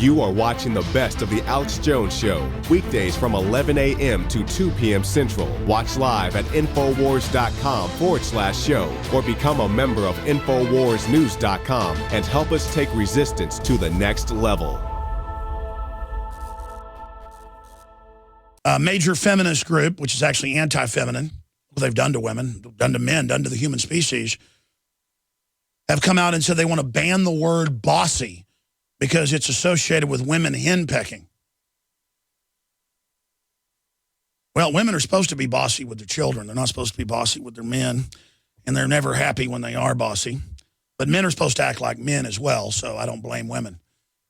You are watching the best of The Alex Jones Show, weekdays from 11 a.m. to 2 p.m. Central. Watch live at INFOWARS.com/show or become a member of INFOWARSnews.com and help us take resistance to the next level. A major feminist group, which is actually anti-feminine, what they've done to women, done to men, done to the human species, have come out and said they want to ban the word bossy because it's associated with women henpecking. Well, women are supposed to be bossy with their children. They're not supposed to be bossy with their men, and they're never happy when they are bossy. But men are supposed to act like men as well, so I don't blame women.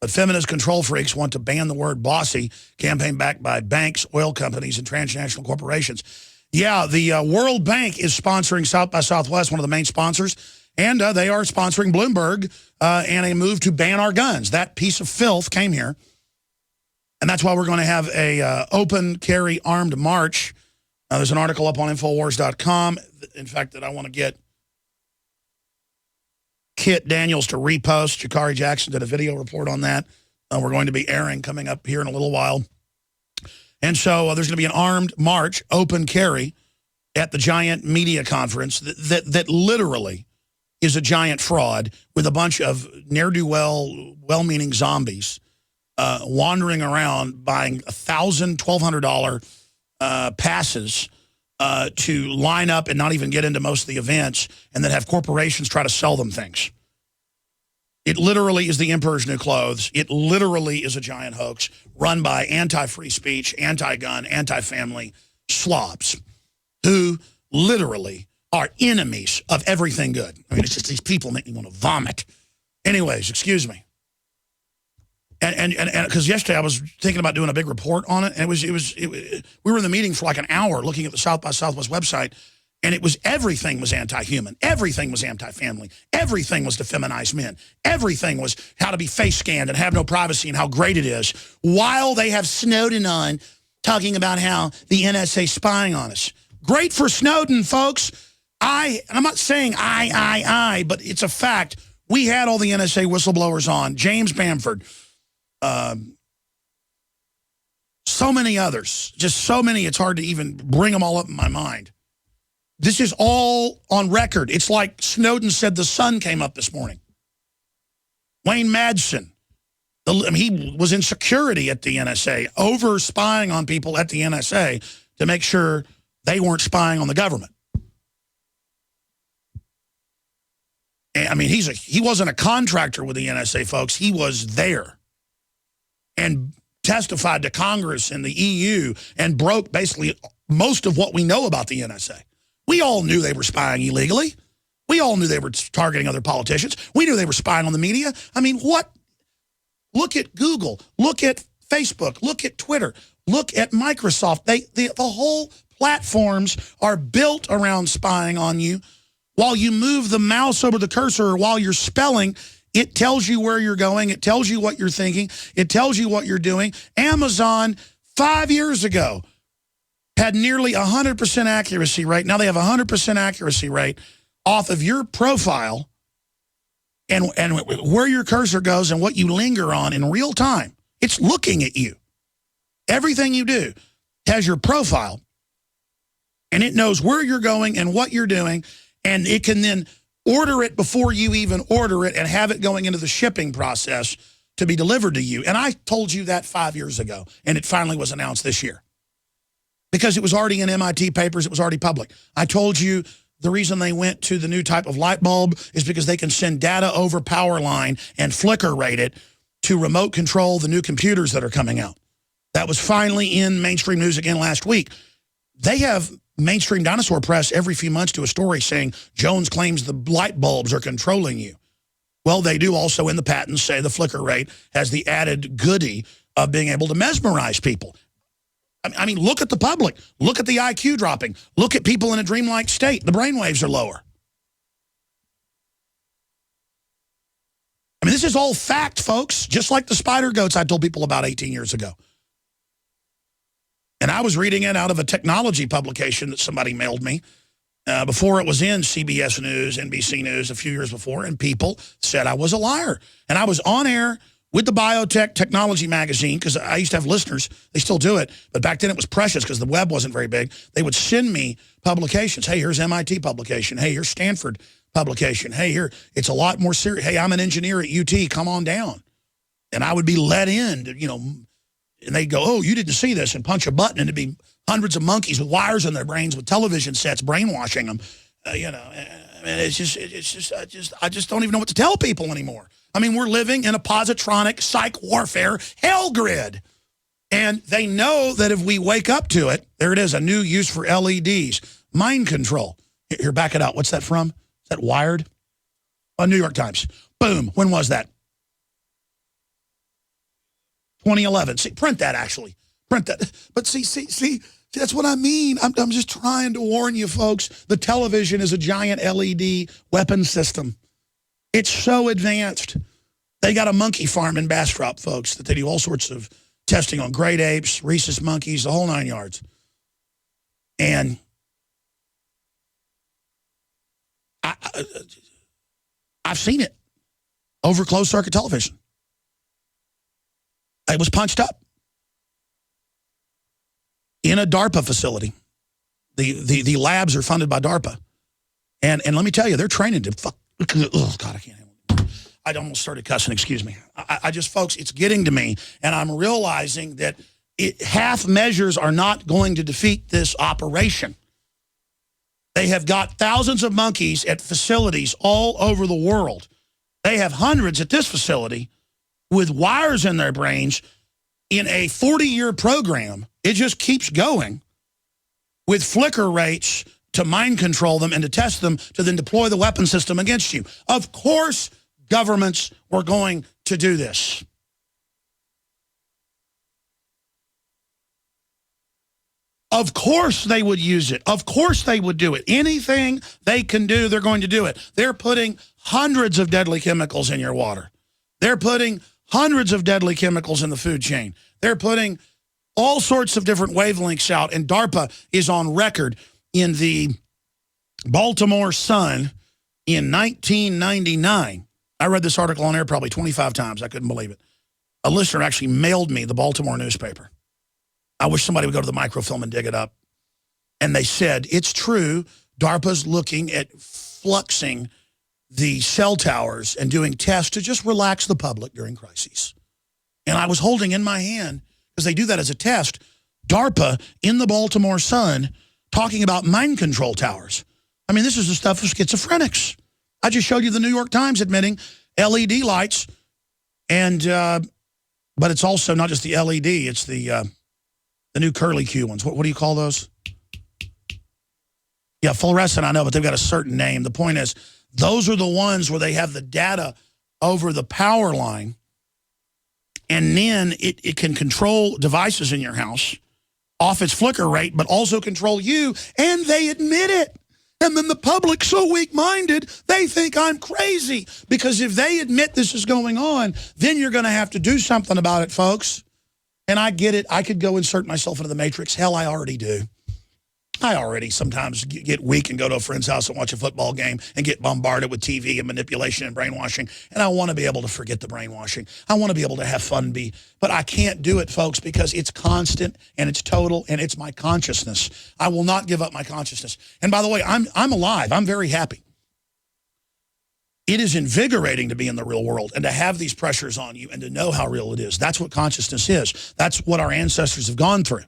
But feminist control freaks want to ban the word bossy, campaign backed by banks, oil companies, and transnational corporations. Yeah, the World Bank is sponsoring South by Southwest, one of the main sponsors, and they are sponsoring Bloomberg and a move to ban our guns. That piece of filth came here, and that's why we're going to have a open carry armed march. There's an article up on INFOWARS.com, in fact, that I want to get Kit Daniels to repost. Jakari Jackson did a video report on that. We're going to be airing coming up here in a little while. And so there's going to be an armed march, open carry, at the giant media conference that literally is a giant fraud with a bunch of ne'er-do-well, well-meaning zombies wandering around buying $1,000, $1,200 passes to line up and not even get into most of the events, and then have corporations try to sell them things. It literally is the Emperor's New Clothes. It literally is a giant hoax run by anti-free speech, anti-gun, anti-family slobs who literally are enemies of everything good. I mean, it's just these people make me want to vomit. Anyways, excuse me. And because yesterday I was thinking about doing a big report on it, and we were in the meeting for like an hour looking at the South by Southwest website, and everything was anti-human, everything was anti-family, everything was to feminize men, everything was how to be face scanned and have no privacy and how great it is, while they have Snowden on talking about how the NSA spying on us. Great for Snowden, folks. I'm not saying but it's a fact. We had all the NSA whistleblowers on, James Bamford, so many others, just so many, it's hard to even bring them all up in my mind. This is all on record. It's like Snowden said the sun came up this morning. Wayne Madsen, he was in security at the NSA, over spying on people at the NSA to make sure they weren't spying on the government. I mean, he wasn't a contractor with the NSA, folks. He was there and testified to Congress and the EU and broke basically most of what we know about the NSA. We all knew they were spying illegally. We all knew they were targeting other politicians. We knew they were spying on the media. I mean, what? Look at Google. Look at Facebook. Look at Twitter. Look at Microsoft. The whole platforms are built around spying on you. While you move the mouse over the cursor or while you're spelling, it tells you where you're going. It tells you what you're thinking. It tells you what you're doing. Amazon, 5 years ago, had nearly 100% accuracy rate. Now they have 100% accuracy rate off of your profile and where your cursor goes and what you linger on in real time. It's looking at you. Everything you do has your profile, and it knows where you're going and what you're doing, and it can then order it before you even order it and have it going into the shipping process to be delivered to you. And I told you that 5 years ago, and it finally was announced this year. Because it was already in MIT papers, it was already public. I told you the reason they went to the new type of light bulb is because they can send data over power line and flicker rate it to remote control the new computers that are coming out. That was finally in mainstream news again last week. They have mainstream dinosaur press every few months do a story saying Jones claims the light bulbs are controlling you. Well, they do also in the patents say the flicker rate has the added goodie of being able to mesmerize people. I mean, look at the public. Look at the IQ dropping. Look at people in a dreamlike state. The brain waves are lower. I mean, this is all fact, folks, just like the spider goats I told people about 18 years ago. And I was reading it out of a technology publication that somebody mailed me before it was in CBS News, NBC News a few years before, and people said I was a liar. And I was on air with the Biotech Technology magazine, because I used to have listeners, they still do it, but back then it was precious because the web wasn't very big. They would send me publications. Hey, here's MIT publication. Hey, here's Stanford publication. Hey, here, it's a lot more serious. Hey, I'm an engineer at UT, come on down. And I would be let in, to, and they'd go, oh, you didn't see this, and punch a button, and it'd be hundreds of monkeys with wires in their brains with television sets brainwashing them. I mean, I just don't even know what to tell people anymore. I mean, we're living in a positronic psych warfare hell grid. And they know that if we wake up to it, there it is, a new use for LEDs, mind control. Here, back it out. What's that from? Is that Wired? New York Times. Boom. When was that? 2011. See, print that, actually. Print that. But see, that's what I mean. I'm just trying to warn you, folks. The television is a giant LED weapon system. It's so advanced. They got a monkey farm in Bastrop, folks, that they do all sorts of testing on great apes, rhesus monkeys, the whole 9 yards. And I've seen it over closed circuit television. It was punched up in a DARPA facility. The labs are funded by DARPA. And let me tell you, they're training to fuck. Oh, God, I can't handle it. I almost started cussing, excuse me. I just, folks, it's getting to me, and I'm realizing that half measures are not going to defeat this operation. They have got thousands of monkeys at facilities all over the world. They have hundreds at this facility with wires in their brains in a 40-year program. It just keeps going with flicker rates to mind control them and to test them to then deploy the weapon system against you. Of course, governments were going to do this. Of course they would use it. Of course they would do it. Anything they can do, they're going to do it. They're putting hundreds of deadly chemicals in your water. They're putting hundreds of deadly chemicals in the food chain. They're putting all sorts of different wavelengths out, and DARPA is on record in the Baltimore Sun in 1999. I read this article on air probably 25 times. I couldn't believe it. A listener actually mailed me the Baltimore newspaper. I wish somebody would go to the microfilm and dig it up. And they said, it's true, DARPA's looking at fluxing the cell towers and doing tests to just relax the public during crises. And I was holding in my hand, because they do that as a test, DARPA in the Baltimore Sun talking about mind control towers. I mean, this is the stuff of schizophrenics. I just showed you the New York Times admitting LED lights, and but it's also not just the LED, it's the new curly Q ones. What do you call those? Yeah, fluorescent, I know, but they've got a certain name. The point is, those are the ones where they have the data over the power line, and then it can control devices in your house off its flicker rate, but also control you, and they admit it. And then the public's so weak-minded, they think I'm crazy. Because if they admit this is going on, then you're going to have to do something about it, folks. And I get it. I could go insert myself into the matrix. Hell, I already do. I already sometimes get weak and go to a friend's house and watch a football game and get bombarded with TV and manipulation and brainwashing. And I want to be able to forget the brainwashing. I want to be able to have fun but I can't do it, folks, because it's constant and it's total and it's my consciousness. I will not give up my consciousness. And by the way, I'm alive. I'm very happy. It is invigorating to be in the real world and to have these pressures on you and to know how real it is. That's what consciousness is. That's what our ancestors have gone through.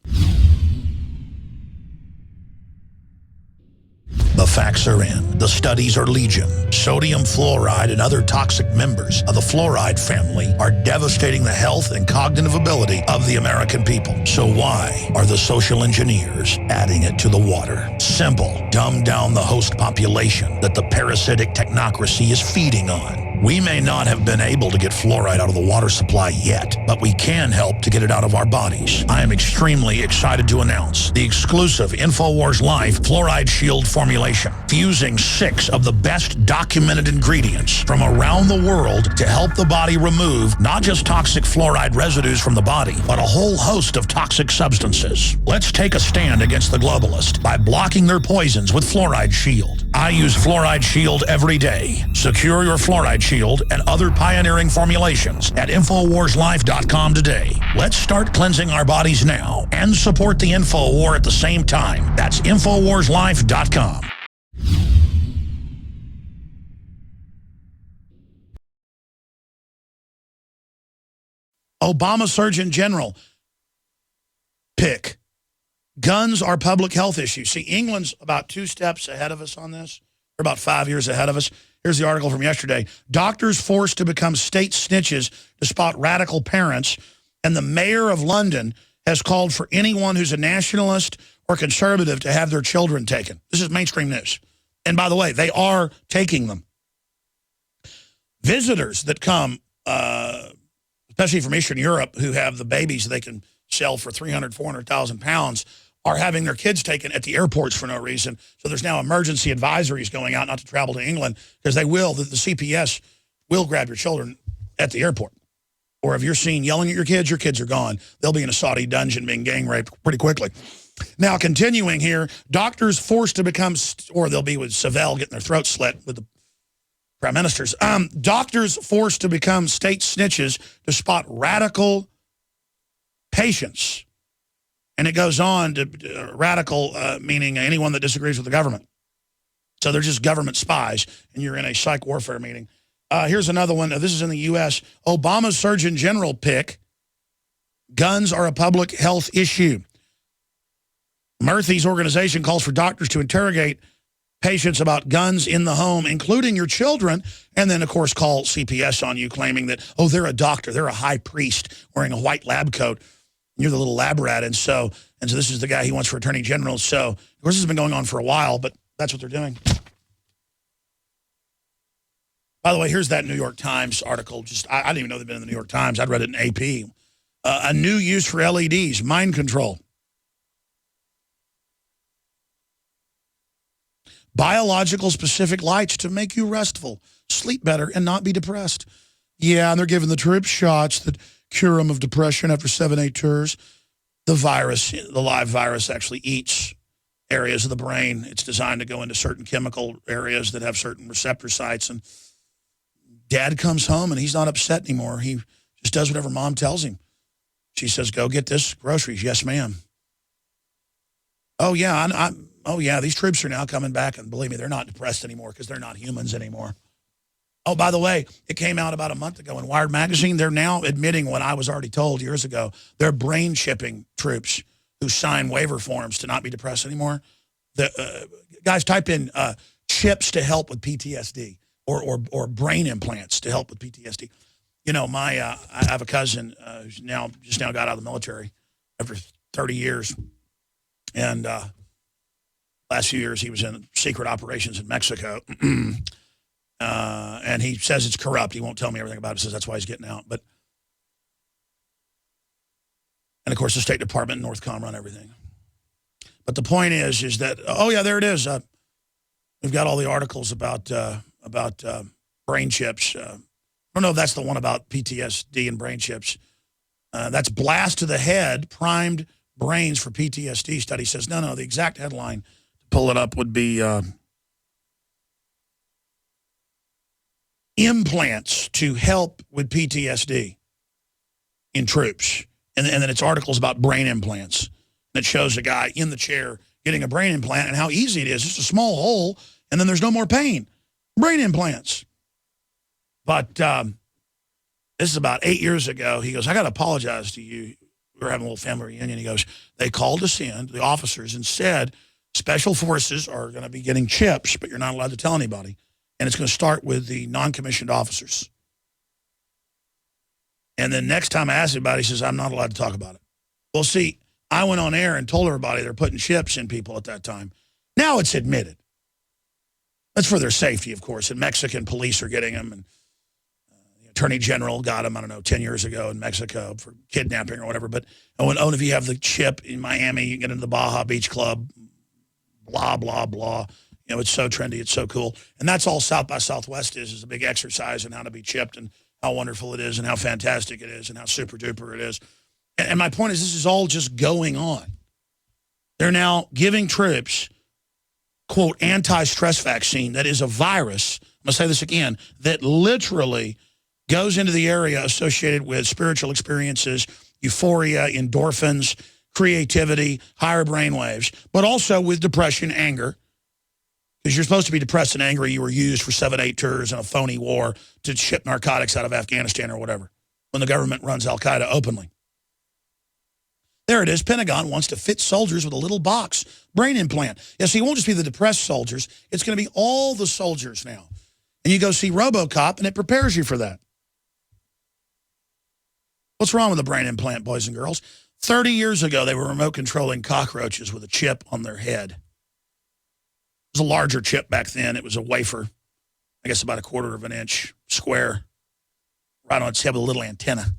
The facts are in. The studies are legion. Sodium fluoride and other toxic members of the fluoride family are devastating the health and cognitive ability of the American people. So why are the social engineers adding it to the water? Simple. Dumb down the host population that the parasitic technocracy is feeding on. We may not have been able to get fluoride out of the water supply yet, but we can help to get it out of our bodies. I am extremely excited to announce the exclusive INFOWARS Life Fluoride Shield formulation, fusing 6 of the best documented ingredients from around the world to help the body remove not just toxic fluoride residues from the body, but a whole host of toxic substances. Let's take a stand against the globalists by blocking their poisons with Fluoride Shield. I use Fluoride Shield every day. Secure your Fluoride Shield and other pioneering formulations at InfoWarsLife.com today. Let's start cleansing our bodies now and support the InfoWar at the same time. That's InfoWarsLife.com. Obama Surgeon General pick. Guns are public health issues. See, England's about 2 steps ahead of us on this. They're about 5 years ahead of us. Here's the article from yesterday. Doctors forced to become state snitches to spot radical parents. And the mayor of London has called for anyone who's a nationalist or conservative to have their children taken. This is mainstream news. And by the way, they are taking them. Visitors that come, especially from Eastern Europe, who have the babies they can sell for 300,000, 400,000 pounds, are having their kids taken at the airports for no reason. So there's now emergency advisories going out not to travel to England because the CPS will grab your children at the airport. Or if you're seen yelling at your kids are gone. They'll be in a Saudi dungeon being gang raped pretty quickly. Now, continuing here, doctors forced to become, or they'll be with Savelle getting their throats slit with the prime ministers. Doctors forced to become state snitches to spot radical patients. And it goes on to radical, meaning anyone that disagrees with the government. So they're just government spies, and you're in a psych warfare meeting. Here's another one. This is in the U.S. Obama's Surgeon General pick. Guns are a public health issue. Murthy's organization calls for doctors to interrogate patients about guns in the home, including your children, and then, of course, call CPS on you, claiming that, oh, they're a doctor, they're a high priest wearing a white lab coat. You're the little lab rat, and so this is the guy he wants for attorney general. So, of course, this has been going on for a while, but that's what they're doing. By the way, here's that New York Times article. I didn't even know they'd been in the New York Times. I'd read it in AP. A new use for LEDs, mind control. Biological specific lights to make you restful, sleep better, and not be depressed. Yeah, and they're giving the troops shots that cure them of depression after 7-8 tours. The live virus actually eats areas of the brain. It's designed to go into certain chemical areas that have certain receptor sites. And Dad comes home and he's not upset anymore. He just does whatever Mom tells him. She says, go get this groceries. Yes, ma'am. Oh, yeah, these troops are now coming back. And believe me, they're not depressed anymore because they're not humans anymore. Oh, by the way, it came out about a month ago in Wired Magazine. They're now admitting what I was already told years ago. They're brain chipping troops who sign waiver forms to not be depressed anymore. Guys, type in chips to help with PTSD or brain implants to help with PTSD. You know, I have a cousin who's just now got out of the military after 30 years. And last few years he was in secret operations in Mexico. And he says it's corrupt. He won't tell me everything about it. He says that's why he's getting out. And of course, the State Department and Northcom run everything. But the point is that, oh, yeah, there it is. We've got all the articles about brain chips. I don't know if that's the one about PTSD and brain chips. That's blast to the head, primed brains for PTSD study says, no, the exact headline, to pull it up, would be implants to help with PTSD in troops. And then it's articles about brain implants that shows a guy in the chair getting a brain implant and how easy it is. Just a small hole, and then there's no more pain. Brain implants. But this is about 8 years ago. He goes, I got to apologize to you. We were having a little family reunion. He goes, they called us in, the officers, and said, special forces are going to be getting chips, but you're not allowed to tell anybody. And it's going to start with the non-commissioned officers. And then next time I asked anybody, he says, I'm not allowed to talk about it. Well, see, I went on air and told everybody they're putting chips in people at that time. Now it's admitted. That's for their safety, of course. And Mexican police are getting them. And the Attorney General got them, 10 years ago in Mexico for kidnapping or whatever. But if you have the chip in Miami, you can get into the Baja Beach Club, blah, blah, blah. It's so trendy. It's so cool. And that's all South by Southwest is a big exercise in how to be chipped and how wonderful it is and how fantastic it is and how super duper it is. And my point is this is all just going on. They're now giving troops quote, anti-stress vaccine that is a virus, I'm going to say this again, that literally goes into the area associated with spiritual experiences, euphoria, endorphins, creativity, higher brain waves, but also with depression, anger. Because you're supposed to be depressed and angry. You were used for 7-8 tours in a phony war to ship narcotics out of Afghanistan or whatever, when the government runs Al-Qaeda openly. There it is. Pentagon wants to fit soldiers with a little box brain implant. Yeah, so it won't just be the depressed soldiers. It's going to be all the soldiers now. And you go see RoboCop, and it prepares you for that. What's wrong with the brain implant, boys and girls? 30 years ago, they were remote controlling cockroaches with a chip on their head. It was a larger chip back then. It was a wafer, I guess about 1/4 of an inch square, right on its head with a little antenna.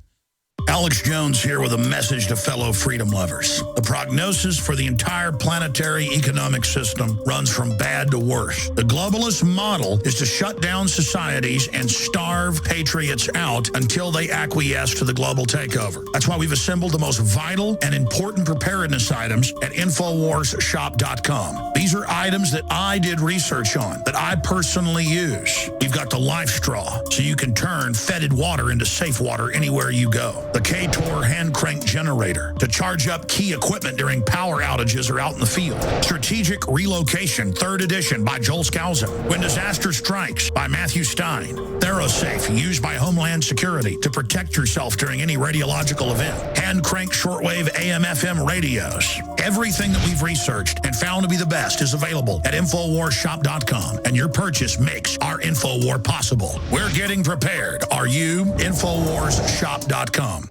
Alex Jones here with a message to fellow freedom lovers. The prognosis for the entire planetary economic system runs from bad to worse. The globalist model is to shut down societies and starve patriots out until they acquiesce to the global takeover. That's why we've assembled the most vital and important preparedness items at INFOWARSshop.com. These are items that I did research on, that I personally use. You've got the life straw, so you can turn fetid water into safe water anywhere you go. The K-Tor hand crank generator to charge up key equipment during power outages or out in the field. Strategic Relocation, 3rd edition by Joel Skousen. When Disaster Strikes by Matthew Stein. ThyroSafe, used by Homeland Security to protect yourself during any radiological event. Hand crank shortwave AM/FM radios. Everything that we've researched and found to be the best is available at InfoWarsShop.com, and your purchase makes our InfoWar possible. We're getting prepared. Are you? InfoWarsShop.com.